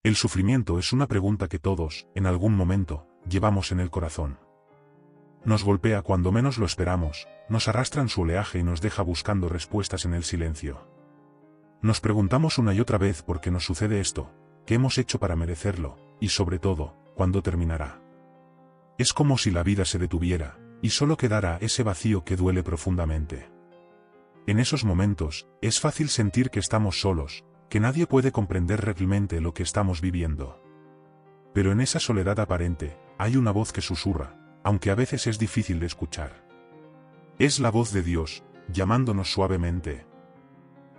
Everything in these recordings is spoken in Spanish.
El sufrimiento es una pregunta que todos, en algún momento, llevamos en el corazón. Nos golpea cuando menos lo esperamos, nos arrastra en su oleaje y nos deja buscando respuestas en el silencio. Nos preguntamos una y otra vez por qué nos sucede esto, qué hemos hecho para merecerlo, y sobre todo, ¿cuándo terminará? Es como si la vida se detuviera, y solo quedara ese vacío que duele profundamente. En esos momentos, es fácil sentir que estamos solos, que nadie puede comprender realmente lo que estamos viviendo. Pero en esa soledad aparente, hay una voz que susurra, aunque a veces es difícil de escuchar. Es la voz de Dios, llamándonos suavemente.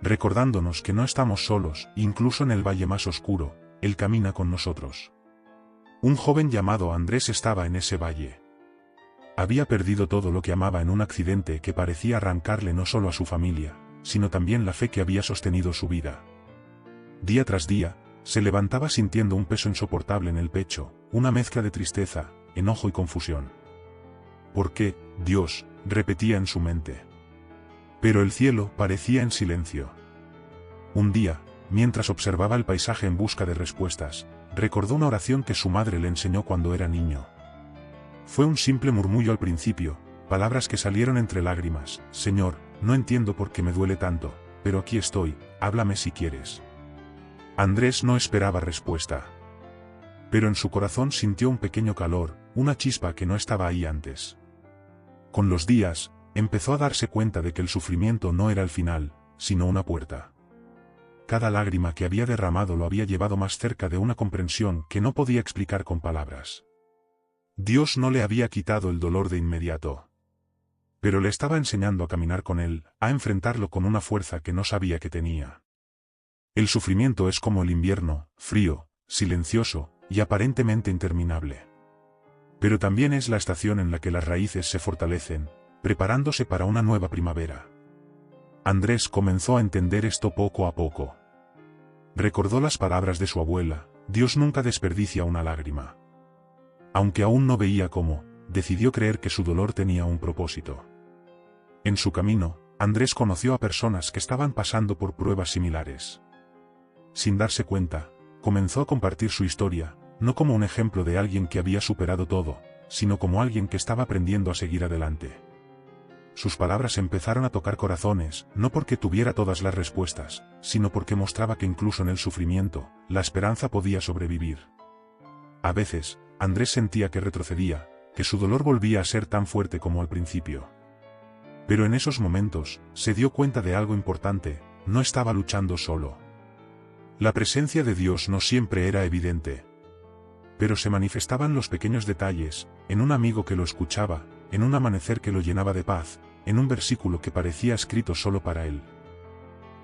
Recordándonos que no estamos solos, incluso en el valle más oscuro, Él camina con nosotros. Un joven llamado Andrés estaba en ese valle. Había perdido todo lo que amaba en un accidente que parecía arrancarle no solo a su familia, sino también la fe que había sostenido su vida. Día tras día, se levantaba sintiendo un peso insoportable en el pecho, una mezcla de tristeza, enojo y confusión. ¿Por qué, Dios?, repetía en su mente. Pero el cielo parecía en silencio. Un día, mientras observaba el paisaje en busca de respuestas, recordó una oración que su madre le enseñó cuando era niño. Fue un simple murmullo al principio, palabras que salieron entre lágrimas: Señor, no entiendo por qué me duele tanto, pero aquí estoy, háblame si quieres. Andrés no esperaba respuesta. Pero en su corazón sintió un pequeño calor, una chispa que no estaba ahí antes. Con los días, empezó a darse cuenta de que el sufrimiento no era el final, sino una puerta. Cada lágrima que había derramado lo había llevado más cerca de una comprensión que no podía explicar con palabras. Dios no le había quitado el dolor de inmediato. Pero le estaba enseñando a caminar con él, a enfrentarlo con una fuerza que no sabía que tenía. El sufrimiento es como el invierno, frío, silencioso, y aparentemente interminable. Pero también es la estación en la que las raíces se fortalecen, preparándose para una nueva primavera. Andrés comenzó a entender esto poco a poco. Recordó las palabras de su abuela: Dios nunca desperdicia una lágrima. Aunque aún no veía cómo, decidió creer que su dolor tenía un propósito. En su camino, Andrés conoció a personas que estaban pasando por pruebas similares. Sin darse cuenta, comenzó a compartir su historia, no como un ejemplo de alguien que había superado todo, sino como alguien que estaba aprendiendo a seguir adelante. Sus palabras empezaron a tocar corazones, no porque tuviera todas las respuestas, sino porque mostraba que incluso en el sufrimiento, la esperanza podía sobrevivir. A veces, Andrés sentía que retrocedía, que su dolor volvía a ser tan fuerte como al principio. Pero en esos momentos, se dio cuenta de algo importante: no estaba luchando solo. La presencia de Dios no siempre era evidente. Pero se manifestaban los pequeños detalles, en un amigo que lo escuchaba, en un amanecer que lo llenaba de paz, en un versículo que parecía escrito solo para él.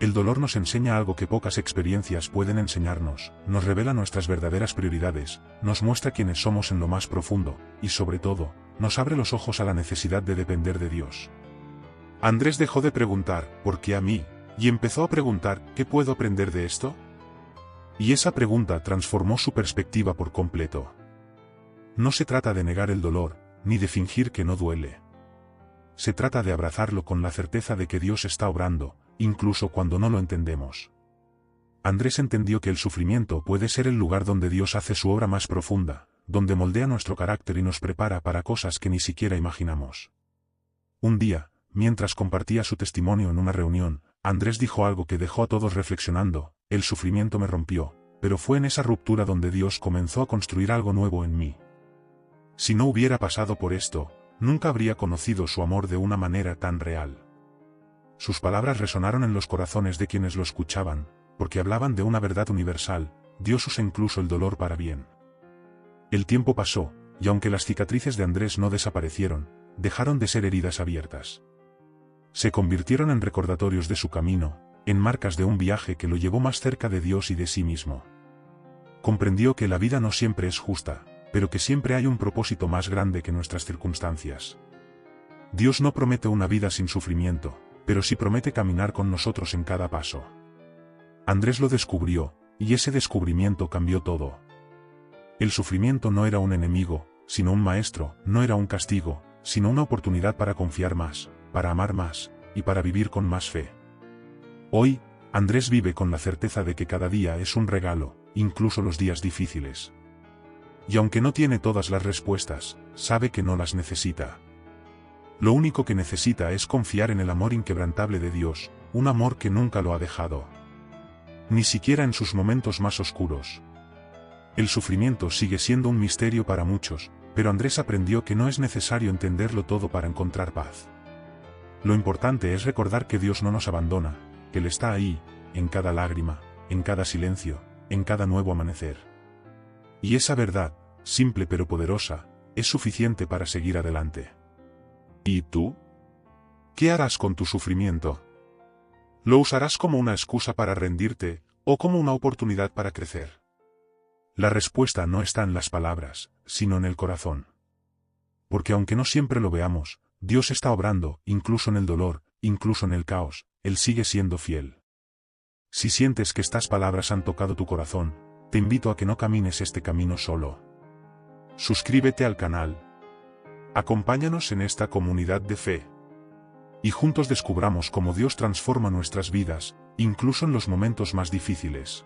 El dolor nos enseña algo que pocas experiencias pueden enseñarnos, nos revela nuestras verdaderas prioridades, nos muestra quiénes somos en lo más profundo, y sobre todo, nos abre los ojos a la necesidad de depender de Dios. Andrés dejó de preguntar ¿por qué a mí?, y empezó a preguntar ¿qué puedo aprender de esto? Y esa pregunta transformó su perspectiva por completo. No se trata de negar el dolor, ni de fingir que no duele. Se trata de abrazarlo con la certeza de que Dios está obrando, incluso cuando no lo entendemos. Andrés entendió que el sufrimiento puede ser el lugar donde Dios hace su obra más profunda, donde moldea nuestro carácter y nos prepara para cosas que ni siquiera imaginamos. Un día, mientras compartía su testimonio en una reunión, Andrés dijo algo que dejó a todos reflexionando: el sufrimiento me rompió, pero fue en esa ruptura donde Dios comenzó a construir algo nuevo en mí. Si no hubiera pasado por esto, nunca habría conocido su amor de una manera tan real. Sus palabras resonaron en los corazones de quienes lo escuchaban, porque hablaban de una verdad universal: Dios usa incluso el dolor para bien. El tiempo pasó, y aunque las cicatrices de Andrés no desaparecieron, dejaron de ser heridas abiertas. Se convirtieron en recordatorios de su camino, en marcas de un viaje que lo llevó más cerca de Dios y de sí mismo. Comprendió que la vida no siempre es justa, pero que siempre hay un propósito más grande que nuestras circunstancias. Dios no promete una vida sin sufrimiento, pero sí promete caminar con nosotros en cada paso. Andrés lo descubrió, y ese descubrimiento cambió todo. El sufrimiento no era un enemigo, sino un maestro; no era un castigo, sino una oportunidad para confiar más, para amar más, y para vivir con más fe. Hoy, Andrés vive con la certeza de que cada día es un regalo, incluso los días difíciles. Y aunque no tiene todas las respuestas, sabe que no las necesita. Lo único que necesita es confiar en el amor inquebrantable de Dios, un amor que nunca lo ha dejado. Ni siquiera en sus momentos más oscuros. El sufrimiento sigue siendo un misterio para muchos, pero Andrés aprendió que no es necesario entenderlo todo para encontrar paz. Lo importante es recordar que Dios no nos abandona, que Él está ahí, en cada lágrima, en cada silencio, en cada nuevo amanecer. Y esa verdad, simple pero poderosa, es suficiente para seguir adelante. ¿Y tú? ¿Qué harás con tu sufrimiento? ¿Lo usarás como una excusa para rendirte, o como una oportunidad para crecer? La respuesta no está en las palabras, sino en el corazón. Porque aunque no siempre lo veamos, Dios está obrando, incluso en el dolor, incluso en el caos, Él sigue siendo fiel. Si sientes que estas palabras han tocado tu corazón, te invito a que no camines este camino solo. Suscríbete al canal. Acompáñanos en esta comunidad de fe. Y juntos descubramos cómo Dios transforma nuestras vidas, incluso en los momentos más difíciles.